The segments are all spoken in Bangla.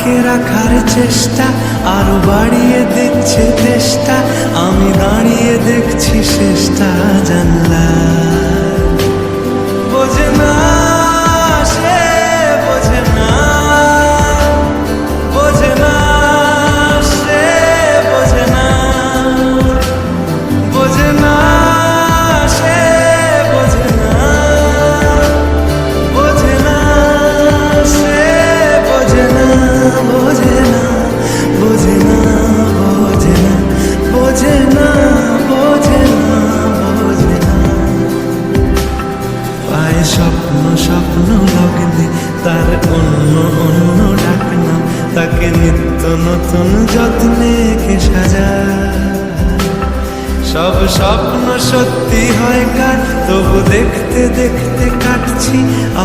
আটকে রাখার চেষ্টা আরো বাড়িয়ে দিচ্ছে চেষ্টা, আমি দাঁড়িয়ে দেখছি শেষটা জানলা। বোঝে না সে, বোঝে না, বোঝে না সে, বোঝে না, বোঝে না সে, বোঝে না, বোঝে না সে, বোঝে না, বোঝে না, বোঝে না, বোঝে না, বোঝে না, বোঝে না, বোঝে না। পায়ে স্বপ্ন স্বপ্ন লগ্নে তার অন্য অন্য ডাকনাম, তাকে নিত্য নতুন যত্নে কে সাজায়। সব স্বপ্ন সত্যি হয় কার, তবু দেখতে দেখতে কাটছি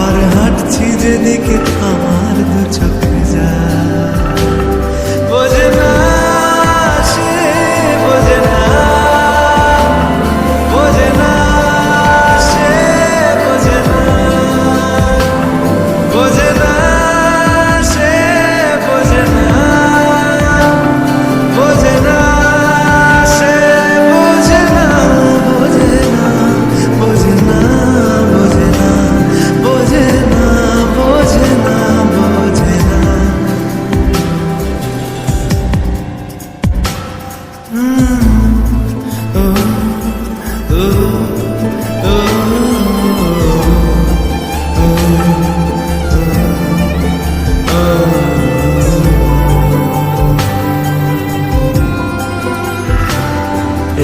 আর হাঁটছি যেদিকে আমার দু চোখে যায়। বোঝে না সে, বোঝে না, বোঝে না সে, বোঝে না, বোঝে না সে, বোঝে না, বোঝে না সে, বোঝে না, বোঝে না, বোঝে না, বোঝে না, বোঝে না, বোঝে না, বোঝে না।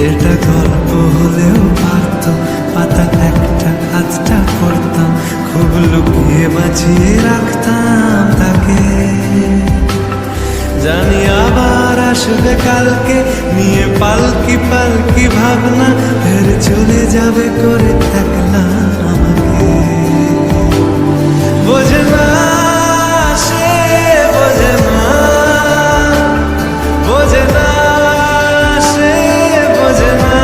এটা গল্প হলেও পারত, পাতা একটা আধটা পড়তাম, খুব লুকিয়ে বাঁচিয়ে রাখতাম তাকে। জানি আবার আসবে কালকে, নিয়ে পালকি পালকি ভাবনা, ফের চলে যাবে করে থাকলাম আমাকে। বোঝে না সে, বোঝে না, বোঝে না সে, বোঝে না,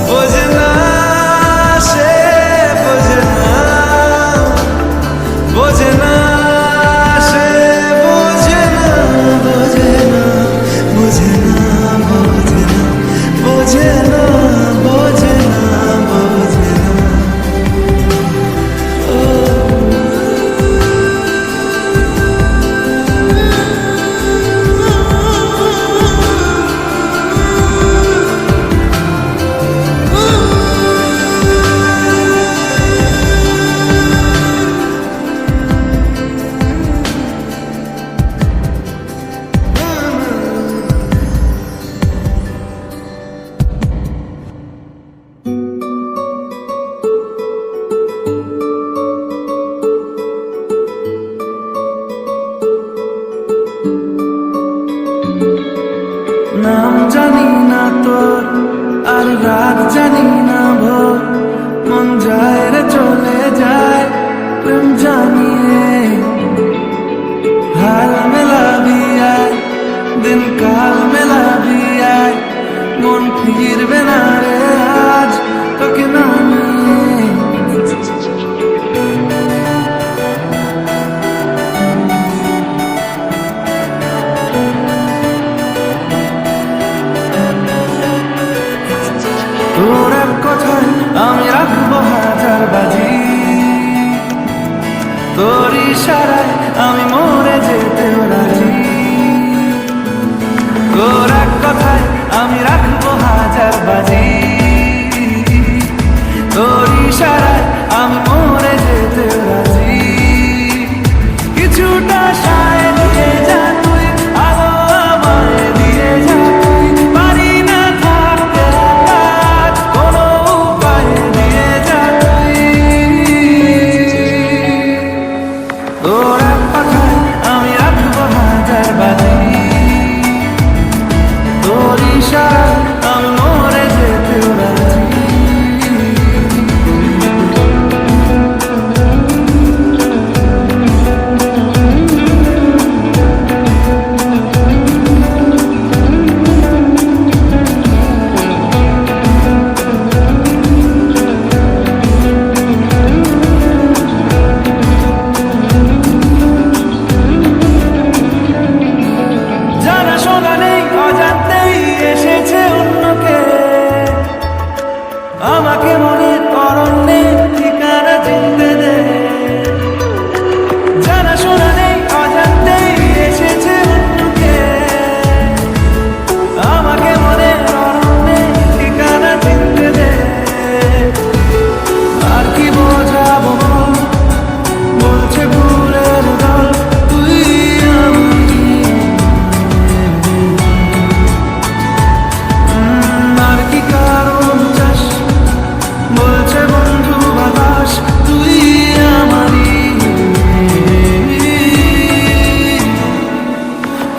বোঝে না সে, বোঝে না, বোঝে না সে, বোঝে না, বোঝে না, বোঝে না, বোঝে না, বোঝে না, বোঝে না, বোঝে না। নাম জানি না তোর আর রাত জানি না ভোর, মন যায় রে চলে যায় প্রেম জানিয়ে। হাল মেলাবি আয়, দিন কাল মেলাবি আয়, মন ফিরবে না রে আজ তোকে না নিয়ে। তোর এক কথায় আমি রাখবো হাজার বাজি, তোর ইশারায় আমি মরে যেতেও রাজি। তোর এক কথায় আমি রাখবো হাজার বাজি, তোর ইশারায় আমি মরে যেতেও রাজি। কিছুটা সায় দিয়ে যা তুই, আলো আমায় দিয়ে যা তুই, পারি না থাকতে আজ কোনো উপায় দিয়ে যা তুই। তোর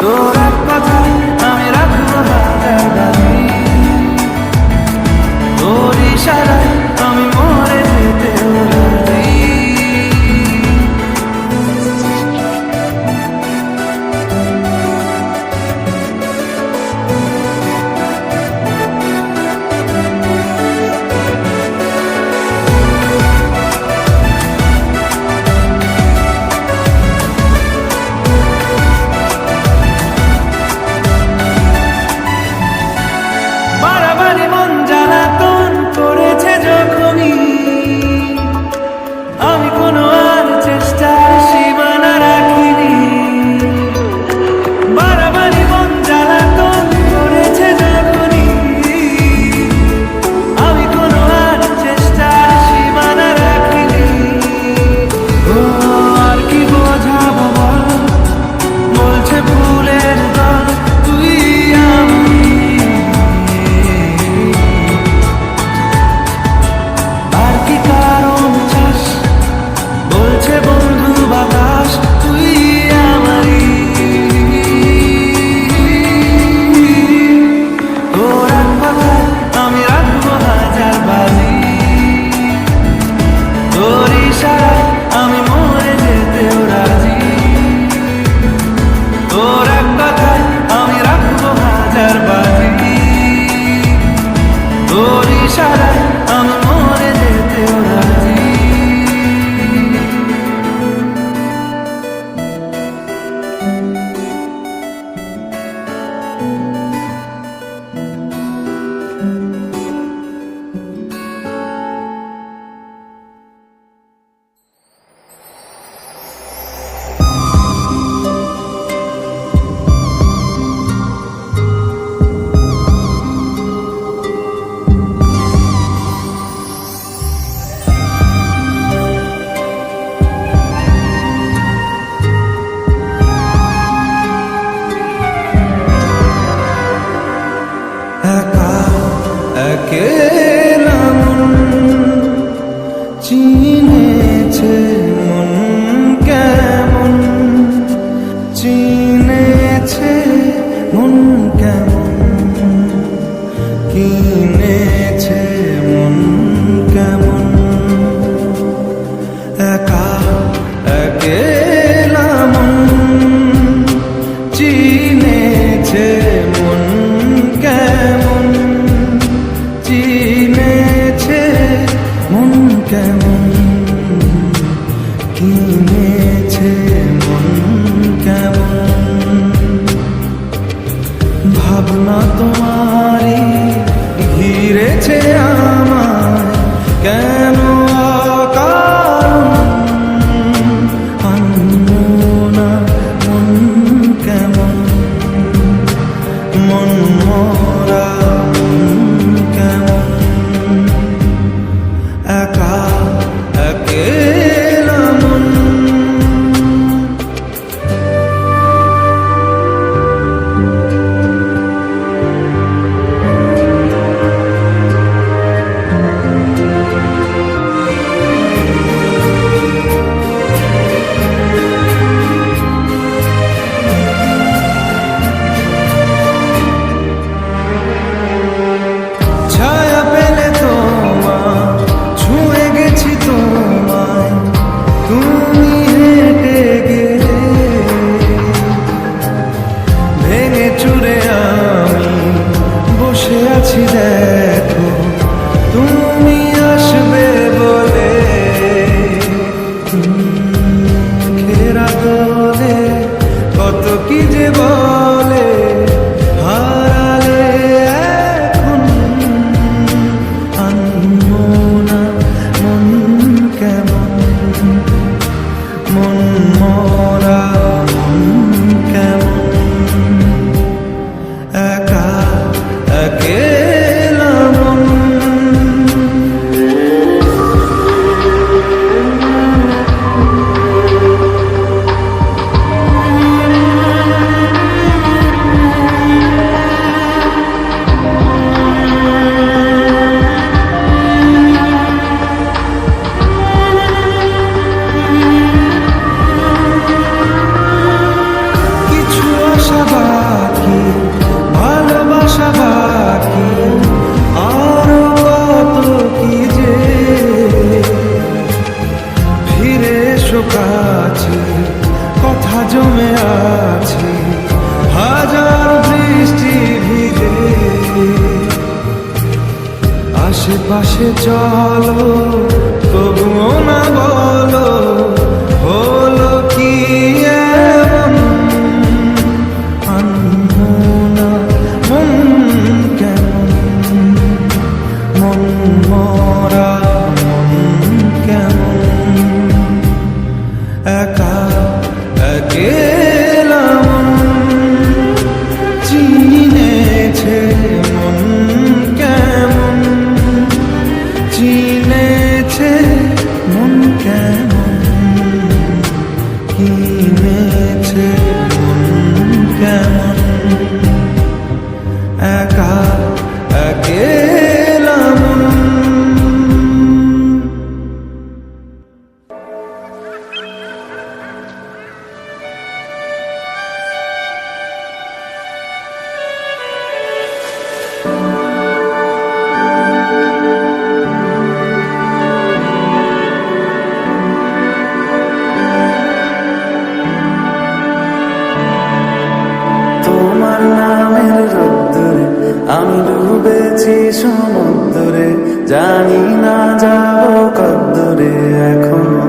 তোর এক কথায় আমি রাখবো হাজার বাজি, তোর ইশারায় আমি মরে যেতেও রাজি। বাড়াবাড়ি মন জ্বালাতন করেছে যখনই, আমি কোনো আর চেষ্টার সীমানা রাখিনি। বাড়াবাড়ি মন জ্বালাতন করেছে যখনই, আমি কোনো আর চেষ্টার সীমানা রাখিনি। ও আর কি বোঝাবো বল, বলছে ফুলের দল তুই আমি। আর কি কারণ চাস, বলছে বন্ধু বাতাস তুই আমারই। তোর এক কথায় আমি রাখবো হাজার বাজি, তোর ইশারায় আমি মরে যেতেও রাজি। তোর এক কথায় আমি রাখবো হাজার বাজি, তোর ইশারায় আমি মরে যেতেও রাজি। একা একেলা মন চিনেছে, মন কেমন চিনেছে, মন কেমন কিনেছে, মন কেমন। একা একেলা মন চিনেছে, মন কেমন চিনেছে, মন কেমন কিনেছে, মন কেমন। ভাবনা তোমারই ঘিরেছে আমায়, কেন অকারণ আনমনা, মন কেমন মন মরা, মন কেমন। একা একেলা মন। ছায়া পেলে তোমার ছুঁয়ে গেছি তোমায়, তুমি হেঁটে গেলে ভেঙে চুরে আমি বসে আছি দেখো, তুমি আসবে বলে ঘেরা দোলে কত কি যে বলে। হারালে এখন আনমনা, মন কেমন মন মরা, মন কেমন। একা একেলা মন। মিলেমিশে চলো, তবুও না বলো হলো কি এমন। আনমনা মন কেমন, মন মরা মন কেমন, একা একেলা মন চিনেছে মন কেমন, চিনেছে মন কেমন, কিনেছে মন কেমন, একা একেলা মন। তোমার নামের রোদ্দুরে আমি ডুবেছি সমুদ্রে, জানি না যাব কদ্দুরে এখনো।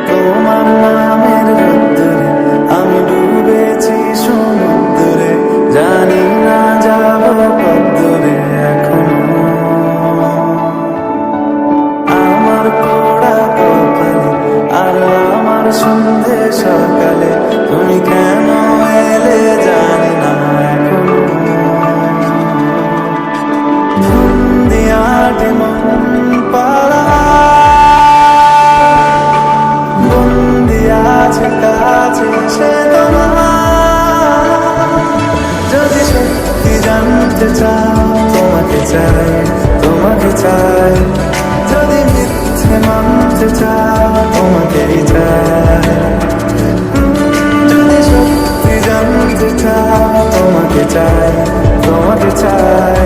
তোমার নামের রোদ্দুরে আমি ডুবেছি সমুদ্রে, জানি না যাব কদ্দুরে এখনো। আমার পোড়া কপালে আর আমার সন্ধে সকালে তুমি কেন এলে জানি না এখনো। ধুন্দিয়াটে মন পাড়া বন্দি আছে কাছে সে তোমার। যদি সত্যি জানতে চাও তোমাকে চাই, তোমাকে চাই। যদি মিথ্যে মানতে চাও তোমাকেই চাই। যদি সত্যি জানতে চাও তোমাকে চাই, তোমাকে চাই।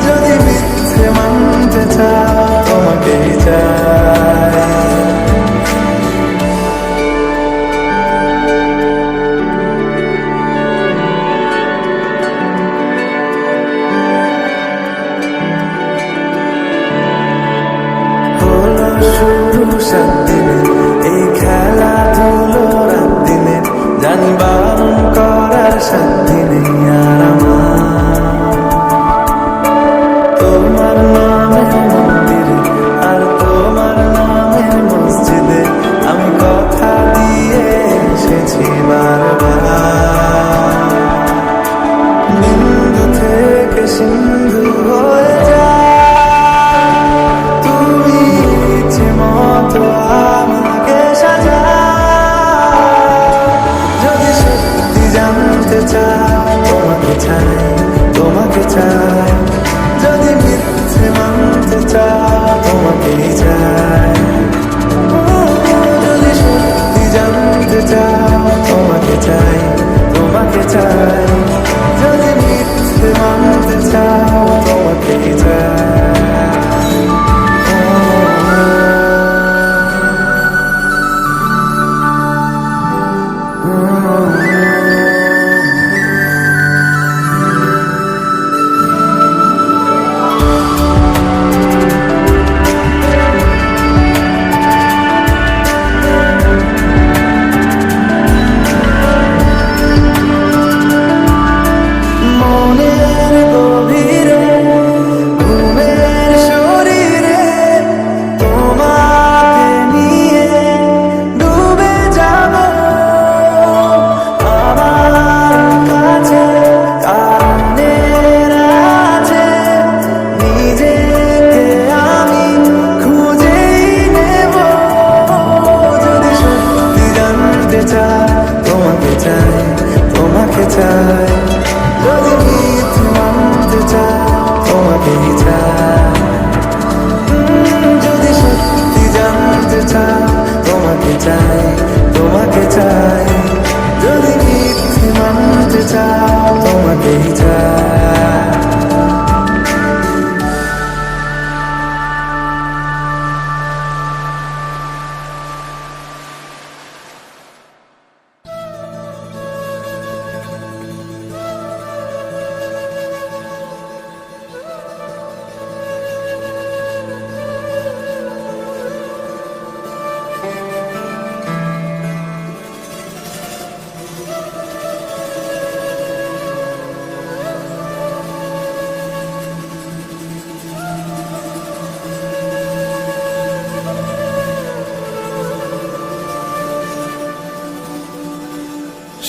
যদি মিথ্যে মানতে চাও তোমাকেই চাই। শুরু সাত দিনে এই খেলাধুলো রাত দিনে, জানি বারণ করার সাত দিনে আর আমার। তোমার নামের মন্দিরে আর তোমার নামের মসজিদে আমি কথা দিয়ে এসেছি বারবার। বিন্দু থেকে সিন্ধু হয়ে যায় আমাকে সাজা। যদি সত্যি জানতে চাও তোমাকে চাই, তোমাকে চাই। যদি মিথ্যে মানতে চাও তোমাকেই চাই। যদি সত্যি জানতে চাও তোমাকে চাই, তোমাকে চাই। যদি মিথ্যে মানতে চাও তোমাকেই চাই।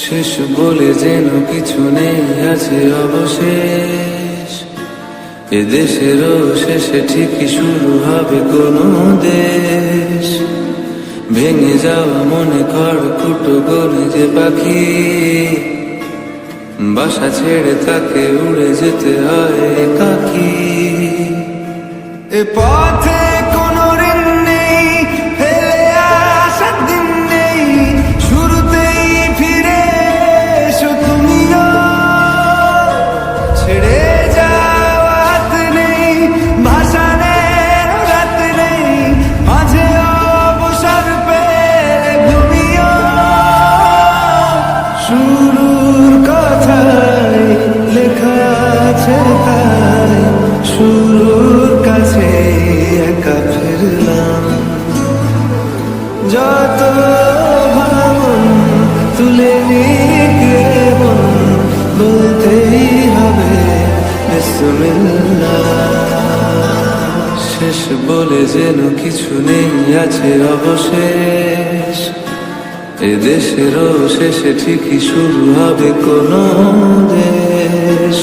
শেষ বলে যেন কিছু নেই, আছে অবশেষ। এ দেশেরও শেষে ঠিকই শুরু হবে কোনো দেশ। ভেঙে যাওয়া মনে খড়কুটো গলে যে পাখি, বাসা ছেড়ে তাকে উড়ে যেতে হয় একাকী। এ পথে কোনো ঋণ নেই, ফেলে আসার দিন নেই, শুরুতেই ফিরে এসো তুমিও। ছেড়ে যাওয়া হাত নেই, ভাসানের রাত নেই, মাঝে অবসর পেলে ঘুমিও। শুরুর কথায় লেখা আছে তাই, শুরুর কাছে একা ফিরলাম। যত ভাবন তুলে নিয়ে বলতেই হবে বিসমিল্লাহ। শেষ বলে যেন কিছু নেই, আছে অবশেষ। এ দেশেরও শেষে ঠিকই শুরু হবে কোনো দেশ।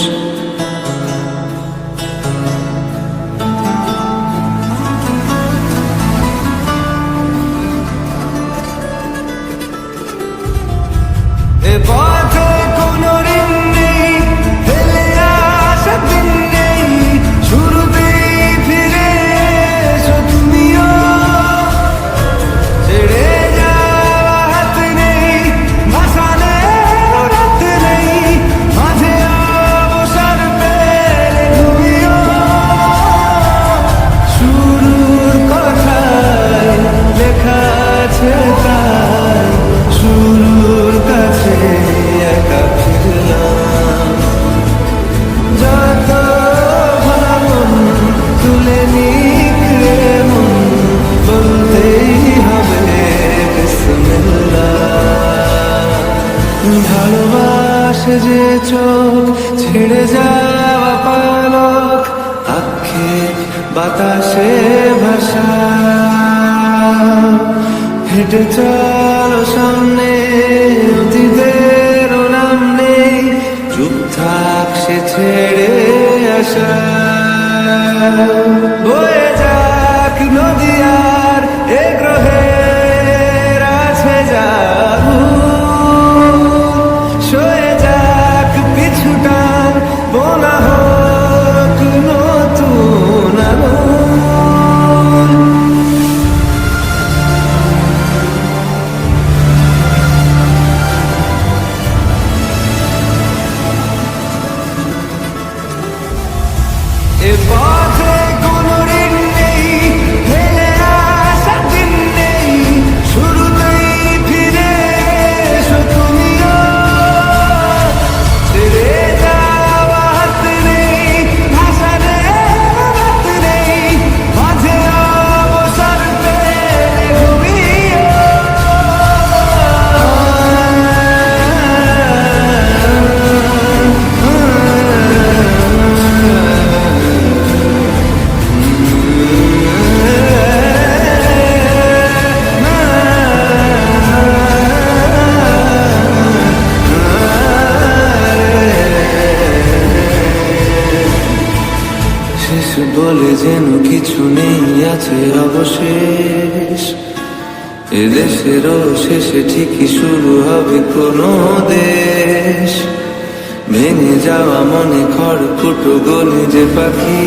এ পথে কোনো ঋণ নেই, ফেলে আসার দিন নেই, শুরুতেই ফিরে এসো তুমিও। ছেড়ে যাওয়া হাত নেই, ভাসানের রাত নেই, মাঝে অবসর পেলে ঘুমিও। শুরুর কথায় লেখা আছে তাই, শুরুর কাছে একা ফিরলাম। যত ভাবন তুলে নিয়ে বলতেই হবে বিসমিল্লাহ। ভালোবাসে যে চোখ, ছেড়ে যাওয়া পালক, আক্ষেপ বাতাসে ভাষা। হেঁটে চলো সামনে, অতীতের নাম নেই, চুপ থাক সে ছেড়ে আসা। বয়ে যাক নদী আর এ গ্রহের আছে যাবো, সয়ে যাক পিছুটান, বোনা হোক নতুন আলো। এ পথে কোনো ঋণ নেই, ফেলে আসার দিন নেই, শুরুতেই ফিরে এসো তুমিও। ছেড়ে যাওয়া হাত নেই, ভাসানের রাত নেই, মাঝে অবসর পেলে ঘুমিও। শেষ বলে যেন কিছু নেই, আছে অবশেষ। এ দেশেরও শেষে ঠিকই শুরু হবে কোনো দেশ। ভেঙে যাওয়া মনে খড়কুটো গলে যে পাখি,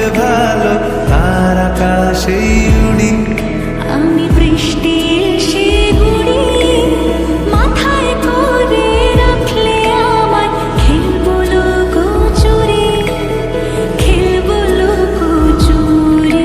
বুঝবে ভালো তার আকাশেই উড়ি। আমি বৃষ্টি এসে গুড়ি মাথায় করে রাখলে আমার খেলবো লুকোচুরি, খেলবো লুকোচুরি।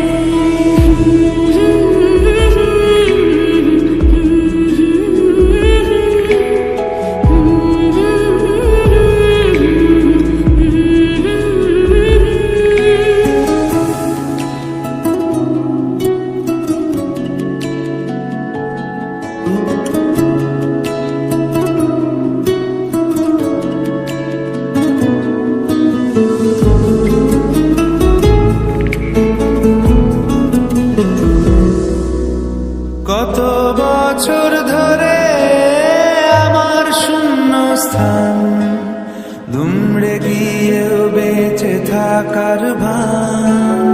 কত বছর ধরে আমার শূন্য স্থান দুমড়ে গিয়েও বেঁচে থাকার ভান,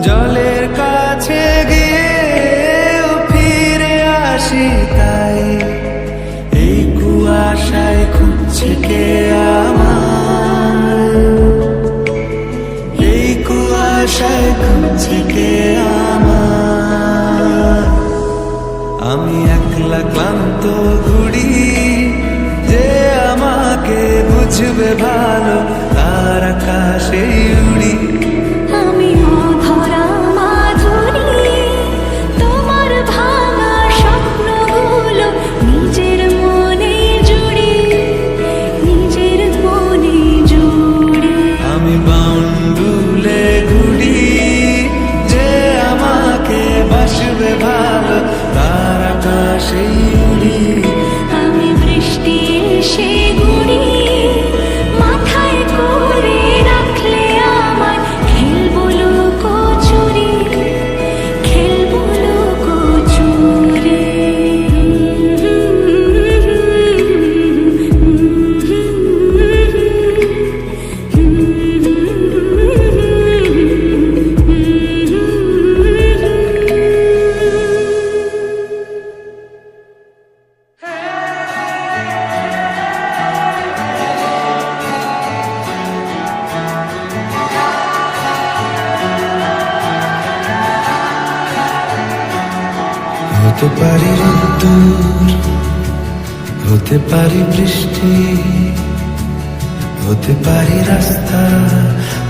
জলের কাছে গিয়েও ফিরে আসি তাই এই কুয়াশায় খুঁজছে কে আমায়, এই কুয়াশায় খুঁজছে কে আমায়। আমি একলা ক্লান্ত ঘুড়ি যে আমাকে বুঝবে ভালো তার আকাশেই উড়ি। আমি অধরা মাধুরী তোমার ভাঙা স্বপ্নগুলো নিজের মনে জুড়ি, নিজের মনে জুড়ি। আমি বাউন্ডুলে ঘুড়ি যে আমাকে বাসবে ভালো তার আকাশেই উড়ি। আমি বৃষ্টি এসে গুড়ি মাথায় করে রাখলে আমার খেলবো লুকোচুরি, খেলবো লুকোচুরি। হতে পারি রোদ্দুর, হতে পারি বৃষ্টি, হতে পারি রাস্তা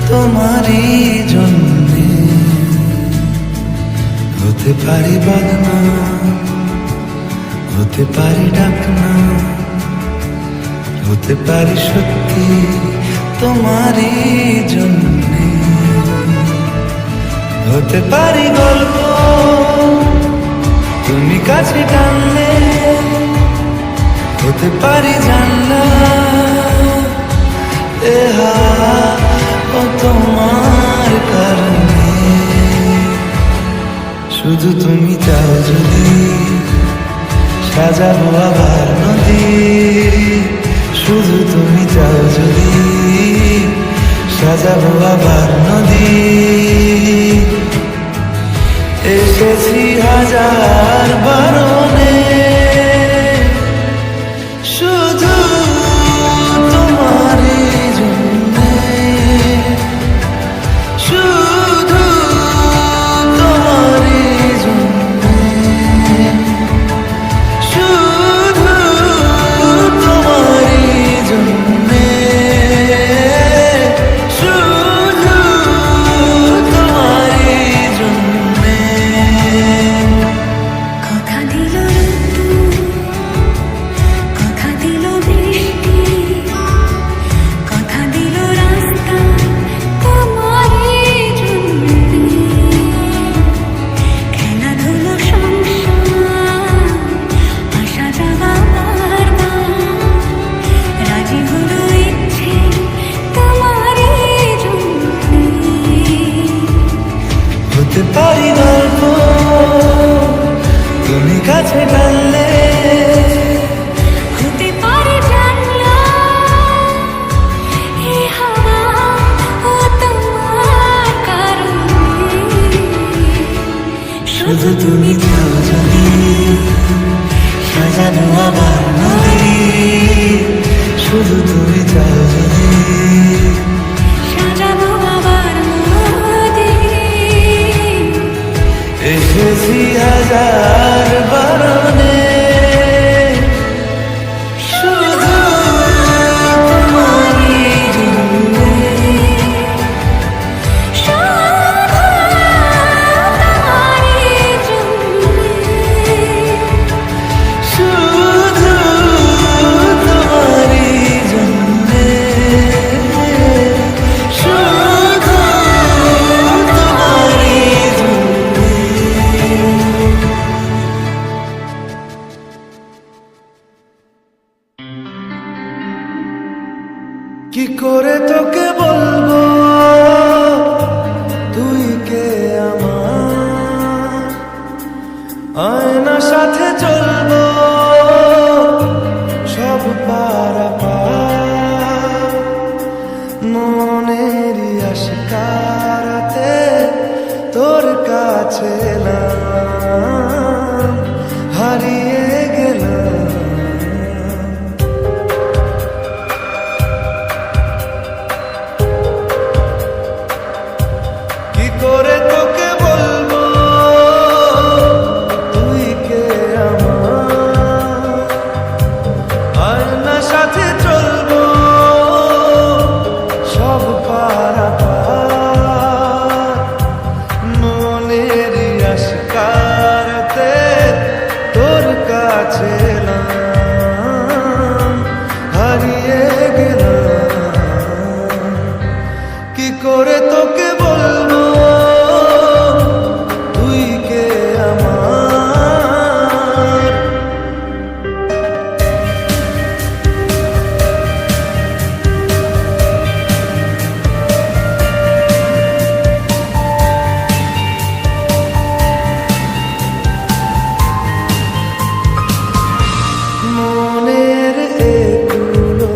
তোমারই জন্যে, হতে পারি বাগনা, হতে পারি ডাকনা, হতে পারি সত্যি তোমারই জন্যে, হতে পারি গল্প তুমি কাছে টানলে, হতে পারি জানলা ও তোমার কারণে। শুধু তুমি চাও যদি সাজাবো আবার নদী, শুধু তুমি চাও যদি সাজাবো আবার নদী। এসেছি হাজার বারণে শুধু তোমারই জন্যে, শুধু তোমারই জন্যে, শুধু তোমারই জন্যে, শুধু তোমারই জন্যে। কথা দিল কি করে তোকে বলবো তুই কে আমার, আয়না সাথে চলবো সব পারাপার, মনেরই আশকারাতে তোর কাছে এলাম, হারিয়ে গেলাম। কি করে তোকে বলবো তুই কে আমার, আয়না সাথে চলবো সব পারাপার, মনের আশকারাতে তোর কাছে এলাম, হারিয়ে গেলাম। কি করে তোকে বলবো তুই কে আমার। মনের এগুলো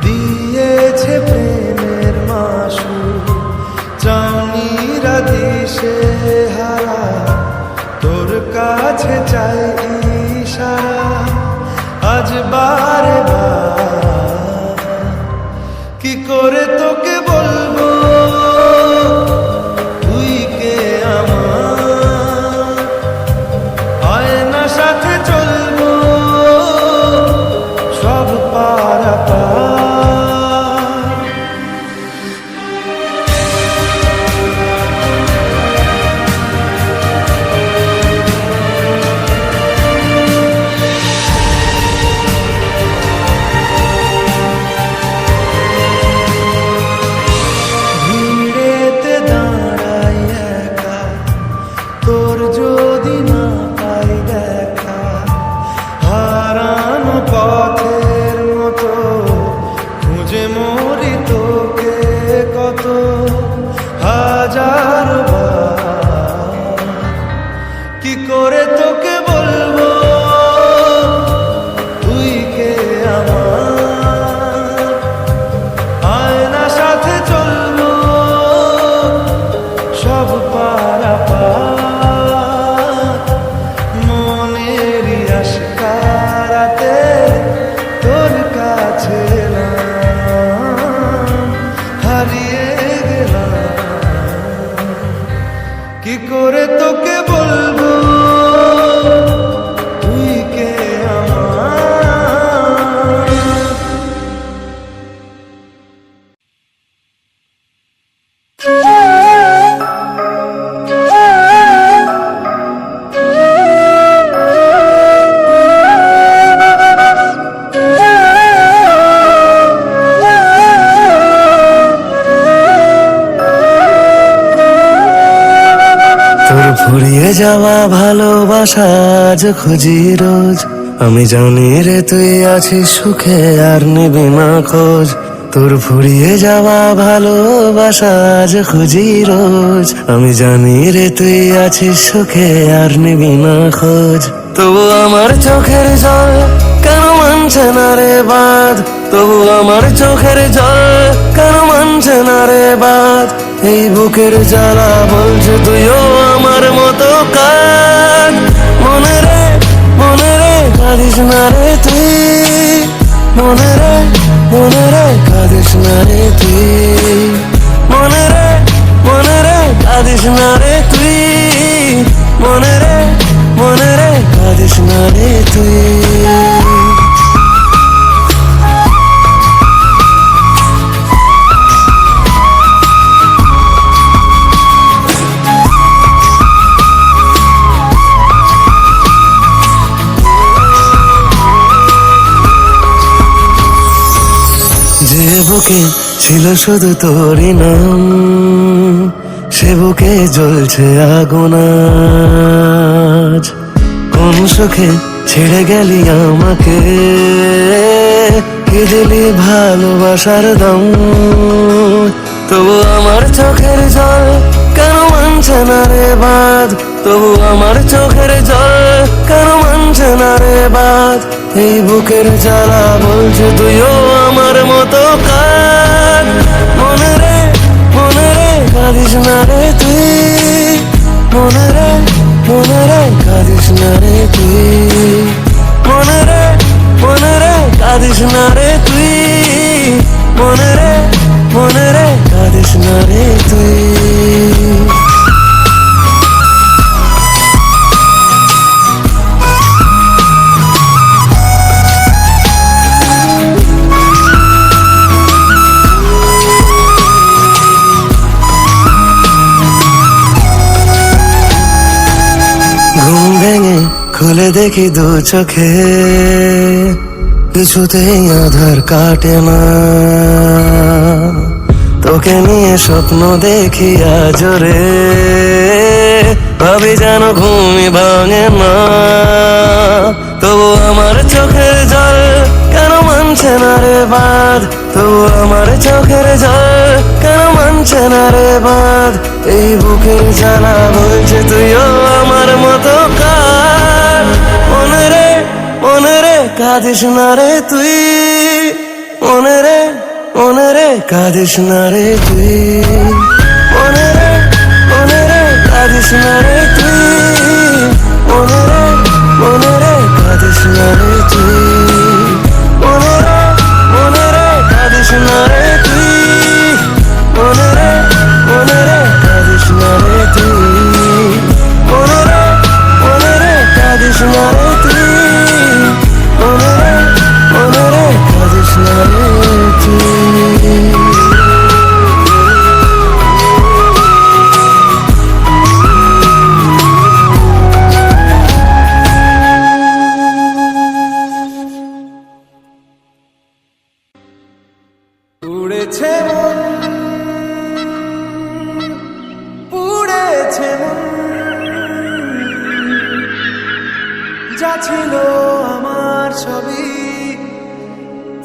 দিয়েছে প্রেমের মাসু, চাউনিরা দিশে হারা তোর কাছে চাই ইশারা, আজ বারে বার। কি করে তোকে বলবো তুই কে আমার, আয়না সাথে চলবো সব পারাপার। ভিড়েতে দাঁড়াই একা, তোর যদি না পাই দেখা, হারানো পথের মতো খুঁজে মরি তোকে কত হাজার বার। কি করে তোকে বলবো তুই কে আমার, আয়না সাথে চলবো সব পারাপার, মনেরই আশকারাতে তোর কাছে এলাম, হারিয়ে গেলাম। কি করে তোকে বলবো তুই কে আমার। তোর ফুরিয়ে যাওয়া ভালোবাসা আজ খুঁজি রোজ, আমি জানি রে তুই আছিস সুখে আর নিবি না খোঁজ। তোর ফুরিয়ে যাওয়া ভালোবাসা আজ খুঁজি রোজ, আমি জানি রে তুই আছিস সুখে আর নিবি না খোঁজ। তবু আমার চোখের জল কেন মানছে না রে বাঁধ, তবু আমার চোখের জল কেন মানছে না রে বাঁধ। এই বুকের জ্বালা বলছে তুইও আমার মতো কাঁদ, মনে রে কাঁদিস না রে তুই, মনে রে কাঁদিস না রে তুই, মনে রে কাঁদিস না রে তুই, মনে রে কাঁদিস না রে তুই। যে বুকে ছিল শুধু তোরই নাম, সে বুকে জ্বলছে আগুন আজ। কোন সুখে ছেড়ে গেলি আমাকে, কি দিলি ভালোবাসার দম, তবু আমার চোখের জল কেন মানছে না রে বাঁধ, তবু আমার চোখের জল কেন মানছে না রে বাঁধ। এই বুকের জ্বালা বলছে তুইও আমার মতো কাঁদ, মনে রে কাঁদিস না রে তুই, মনে রে কাঁদিস না রে তুই, মনে রে কাঁদিস না রে তুই, মনে রে কাঁদিস না রে তুই। ঘুম ভেঙে খুলে দেখি দু চোখে, কিছুতেই আধার কাটে না, তোকে নিয়ে স্বপ্ন দেখি আজ রে, ভাবি যেন ঘুমই ভাঙে না, তবু আমার চোখের জল কেন মানছে না রে বাঁধ, তবু আমার চোখের জল কেন মানছে না রে বাঁধ। এই বুকের জ্বালা বলছে তুইও আমার মতো কাঁদ, মনে রে কাঁদিস না রে তুই, মনে রে কাঁদিস না রে তুই, মনে রে কাঁদিস না রে তুই, মনে রে কাঁদিস না রে তুই, মনে রে কাঁদিস না রে তুই, মনে রে কাঁদিস না রে তুই, মনে রে কাঁদিস না রে তুই, মনে রে কাঁদিস না রে তুই। উড়েছে মন, পুড়েছে মন, যা ছিল আমার ছবি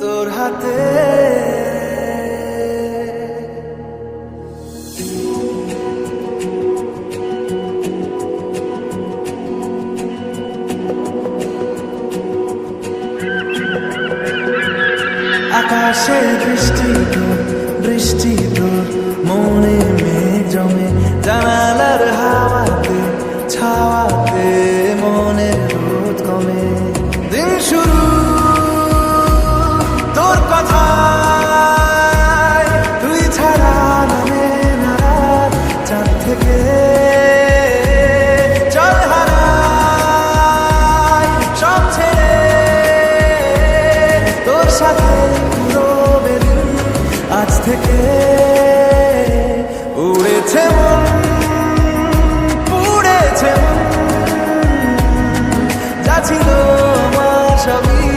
তোর হাতে, আকাশে বৃষ্টি তোর মনে মেঘ জমে, জানালার হাওয়াতে ছাওয়াতে মনের রোদ কমে, দিন শুরু তোর কথায়, তুই ছাড়া নামে না রাত, চাঁদ থেকে জল হারায় সব ছেড়ে তোর সাথে আজ থেকে। উড়েছে মন, পুড়েছে মন, যা ছিল আমার সবই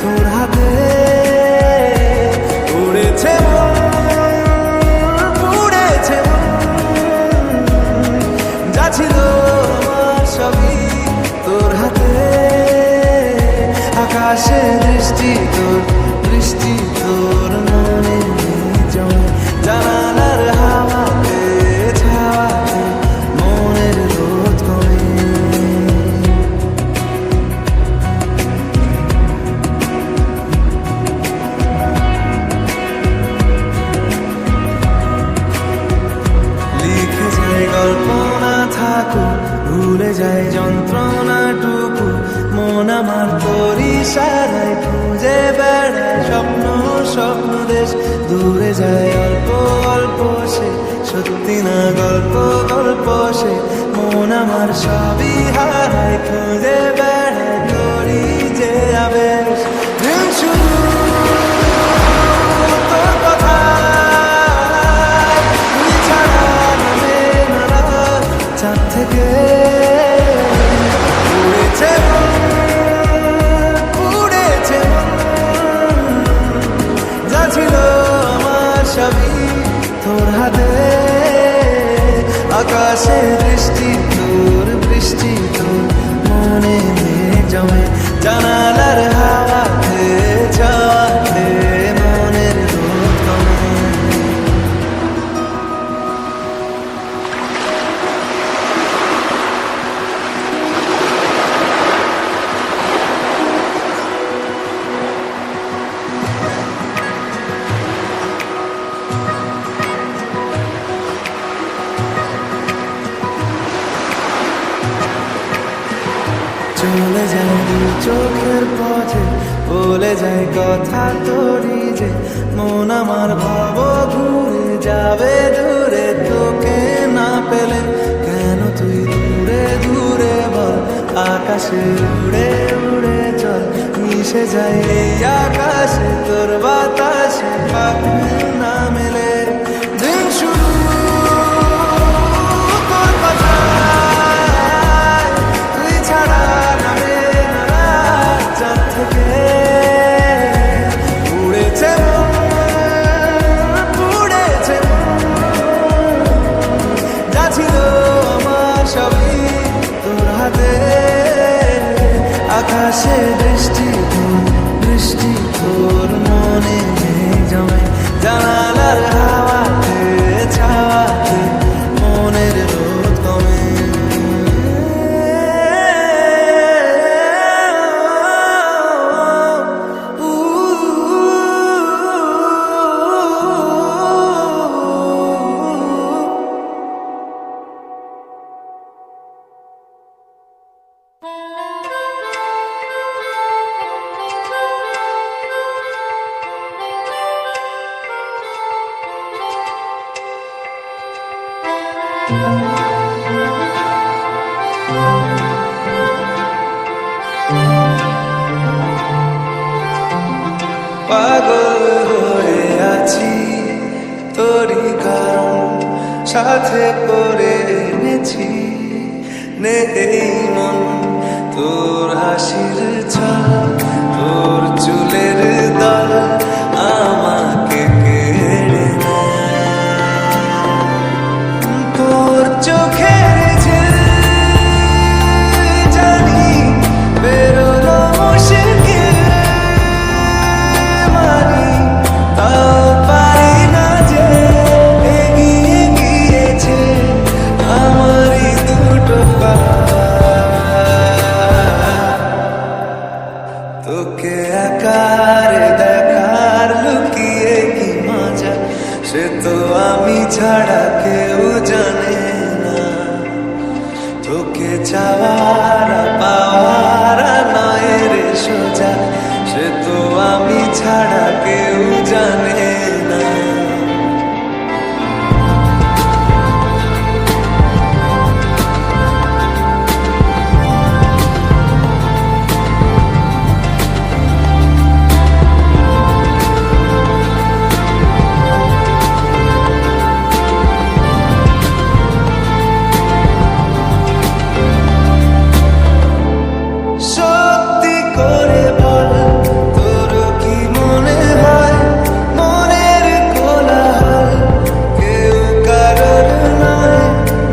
তোর হাতে। উড়েছে মন, পুড়েছে মন, যা ছিল আমার সবই তোর হাতে। আকাশে বৃষ্টি তোর মনে জমে, জানালার হাওয়াতে ছাওয়াতে মনের রোদ কমে। লিখে যায় গল্প না থাকুক, ভুলে যায় যন্ত্রণাটুকু, মন আমার তোর ইশারায় খুঁজে বেড়ায় স্বপ্ন দেশ। দূরে যায় অল্প সে, সত্যি না গল্প সে, মন আমার সবই হারায় খুঁজে বেড়ায় তোরই যে আবেশ। দিন শুরু তোর কথায়, তুই ছাড়া নামে না রাত, চাঁদ থেকে উড়েছে মন, পুড়েছে মন, যা ছিল আমার সবই তোর হাতে। আকাশে বৃষ্টি তোর মনে মেঘ জমে, জানালার হাওয়াতে ছাওয়াতে চলে যায় দু চোখের পথে, বলে যায় কথা তোরই যে মন আমার ভাব ঘুরে যাবে দূরে তোকে না পেলে। কেন তুই দূরে দূরে বল, আকাশে উড়ে উড়ে চল, মিশে যায় এই আকাশে তোর বাতাসে পাখি না মেলে। দিন শুরু তোর কথায়, তুই ছাড়া নামে না রাত, চাঁদ থেকে উড়েছে উড়েছে যা ছিল আমার সবই তোর হাতে। আকাশে বৃষ্টি তোর, বৃষ্টি তোর মনে জমে, জানালার হাওয়াতে ছাওয়াতে মনের রোদ কমে। পাগল হয়ে আছি তোরই কারণ, সাথে করে এনেছি নেই মন তোর হাসির ছল, তোর চুলের দল আমাকে কেড়ে নেয়। তোর চোখের ঝিল জানি বেরোলো মুশকিল, মানি তাও পারি না যে এগিয়ে গিয়েছে আমারই দুটো পা। তোকে একারে দেখার লুকিয়ে কি মজা, সে তো আমি ছাড়া কেউ জানে না। তোকে চাওয়ার পাওয়ার নয় রে সোজা, সে তো আমি ছাড়া কেউ জানে না। সত্যি করে বল, তোর কি মনে হয় মনের কোলাহল কেউ কারোর নয়,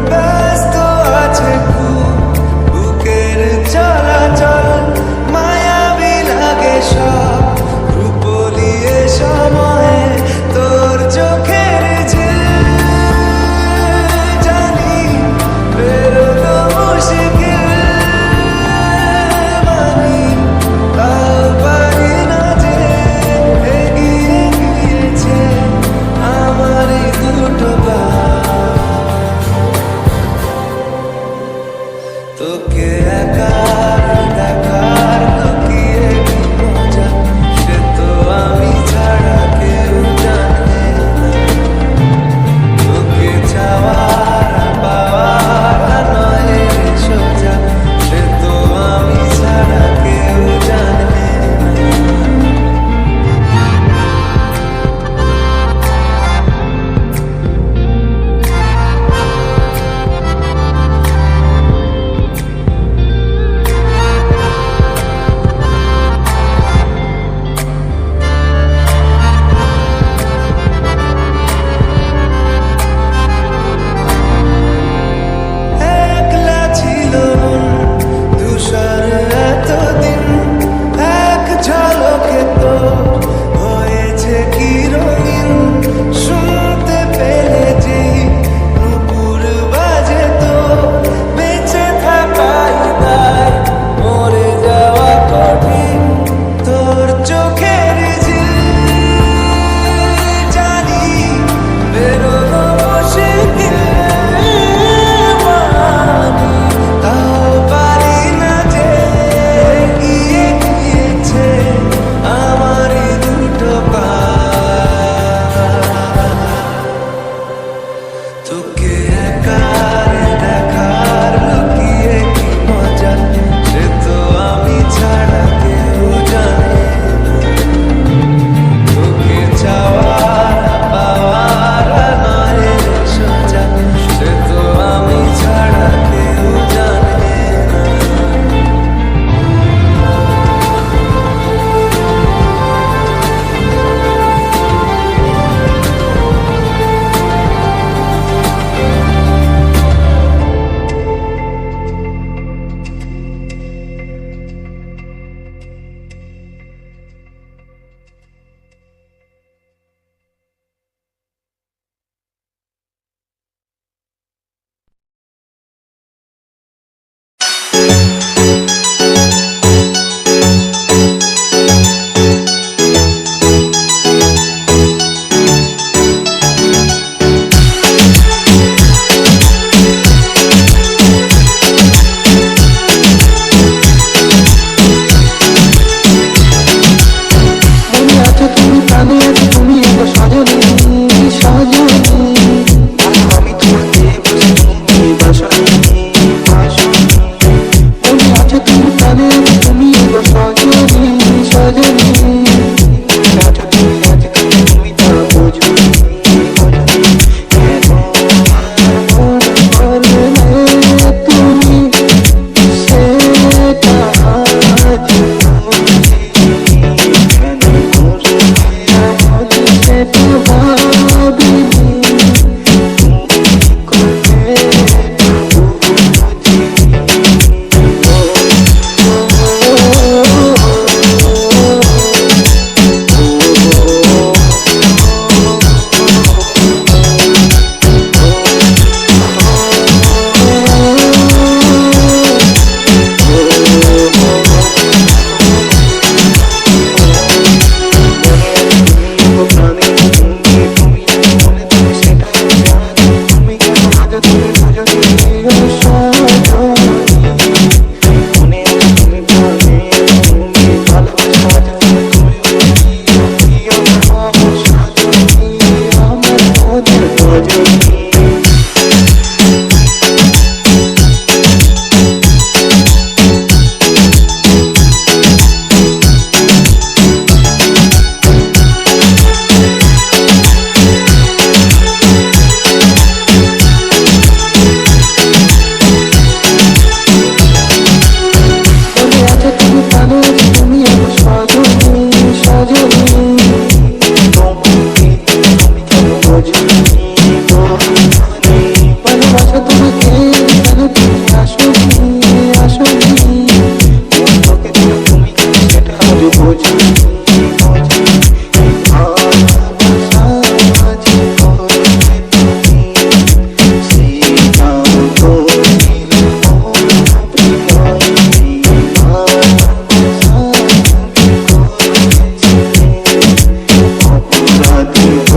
ব্যস্ত আছে খুব বুকের চলাচল, মায়াবী লাগে সব রূপলিয়ে সময়ে তোর চোখের ঝিল জানি বেরোলো মুশকিল, মানি তাও পারি না যে এগিয়ে গিয়েছে আমারই দুটো পা। তোকে একার দেখার লুকিয়ে কি মজা, সে তো আমি ছাড়া কেউ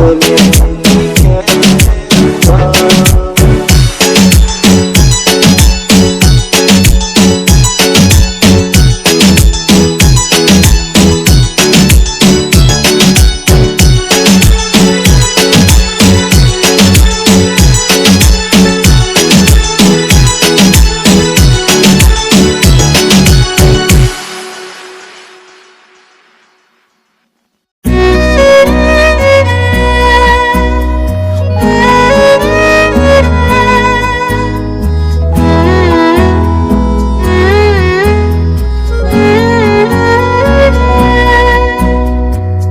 বলে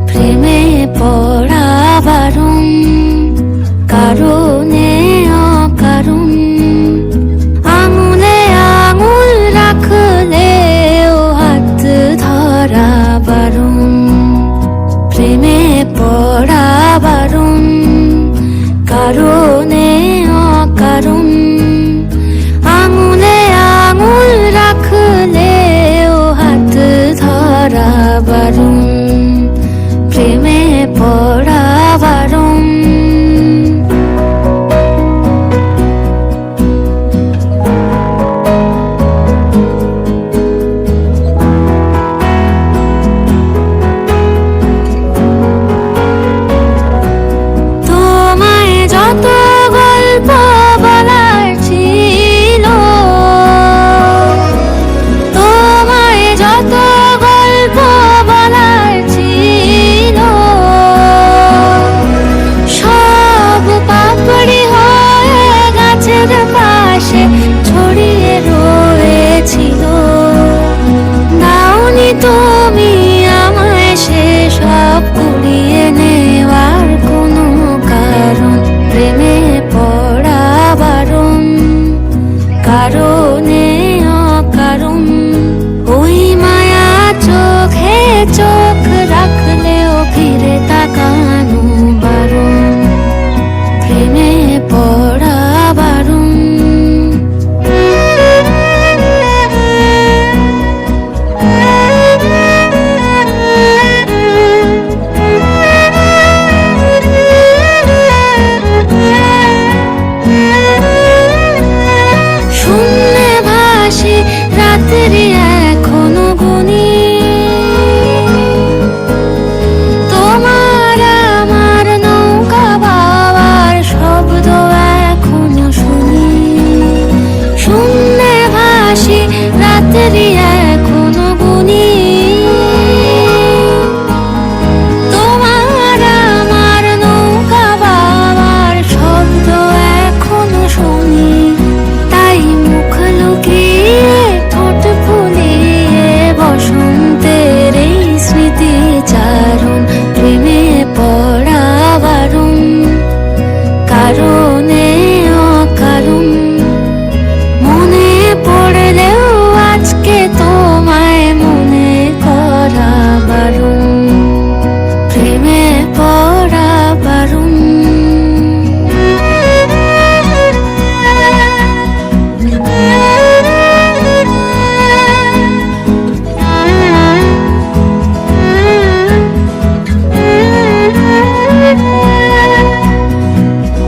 প্রেমে পড়া বারণ, কারণে অকারণ, আঙুলে আঙুল রাখলেও হাত ধরা বারণ। প্রেমে পড়া বারণ, কারণে অকারণ, আঙুলে আঙুল রাখলেও হাত ধরা বারণ। প্রেমে পড়া বারণ। তোমায় যত গল্প বলার ছিল, তোমায় যত গল্প বলার ছিল, সব পাপড়ি হয়ে গাছের পাশে ছড়িয়ে রয়েছিল। দাওনি তুমি আমায় সে সব কুড়িয়ে নেওয়ার কোনো কারণ। প্রেমে পড়া বারণ, কারণে অকারণ, ওই মায়া চোখে চোখ রাখলেও ফিরে তাকানো বারণ। প্রেমে পড়া বারণ। শূন্যে ভাসি রাত্রি এখনো গুনি, তোমার আমার নৌকা বাবার শব্দ এখনো শুনি। শূন্যে ভাসি রাত্রি এখনো গুনি, তোমার আমার নৌকা বাবার শব্দ এখনো শুনি। তাই মুখ লুকিয়ে ঠোঁট ফুলিয়ে বসন্তের এই স্মৃতি চারণ। প্রেমে পড়া বারণ, কারণে অকারণ, মনে পড়লেও আজকে তোমায় মনে করা বারণ। প্রেমে পড়া বারণ।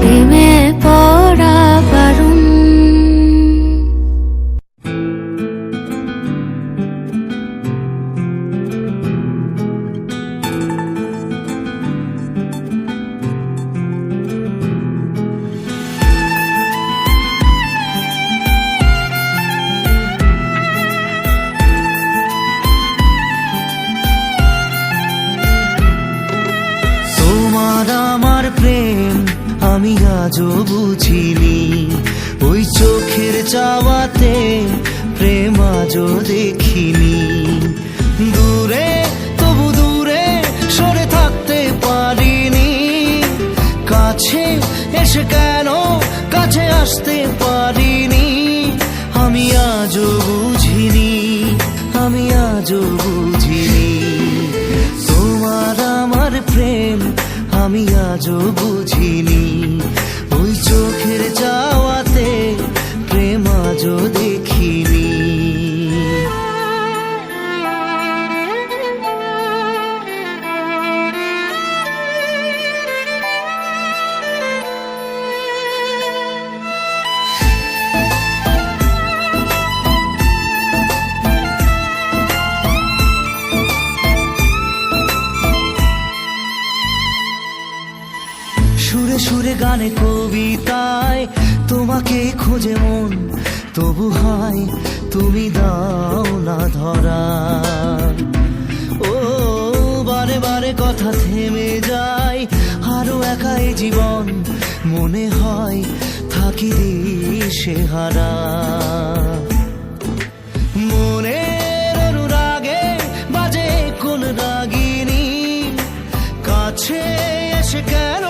প্রেমে পড়া বারণ। তোমার আমার প্রেম আমি আজও বুঝিনি, ওই চোখের চাওয়াতে প্রেম আজও দেখিনি। দূরে তবু দূরে সরে থাকতে পারিনি, কাছে এসে কেন কাছে আসতে পারিনি। আমি আজও বুঝিনি, আমি আজও বুঝিনি তোমার আমার প্রেম আমি আজও বুঝিনি। ওই চোখের চাওয়াতে প্রেম আজও দেখিনি। গানে কবিতায় তোমাকে খোঁজে মন, তবু হয় তুমি দাও না ধরা। ও বারে বারে কথা থেমে যায়, আরো একাই জীবন মনে হয় থাকি দিশে হারা। মনের অনুরাগে বাজে কোন রাগিনী, কাছে এসে কেন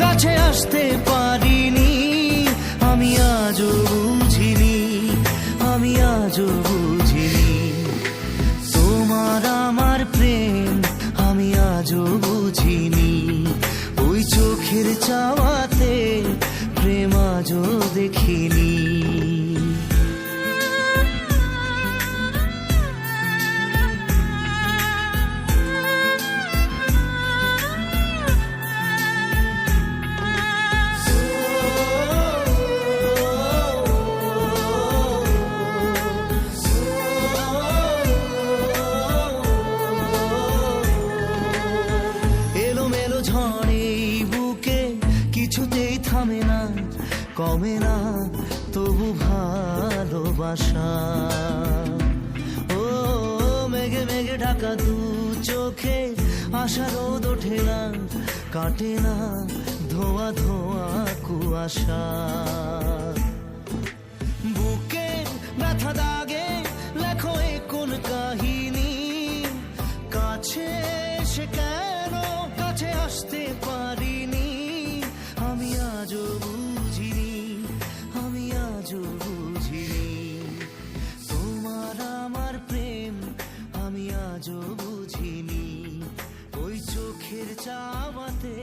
কাছে আসতে পারিনি। আমি আজও বুঝিনি, আমি আজও বুঝিনি তোমার আমার প্রেম, আমি আজও বুঝিনি। ওই চোখের চাওয়াতে প্রেম আজও দেখিনি। এলোমেলো ঝড়ে এই বুকে কিছুতেই থামে না, কমে না তবু ভালোবাসা। ও মেঘে মেঘে ঢাকা দু চোখে আশা রোদ ওঠে না, কাটে না ধোয়া ধোয়া কুয়াশা। বুকে ব্যথা দাগে লেখো এ কোন কাহিনী, কাছে এসে কেন কাছে আসতে পারিনি। আমি আজও বুঝিনি, আমি আজও বুঝিনি তোমার আমার প্রেম, আমি আজও বুঝিনি। ওই চোখের চাওয়াতে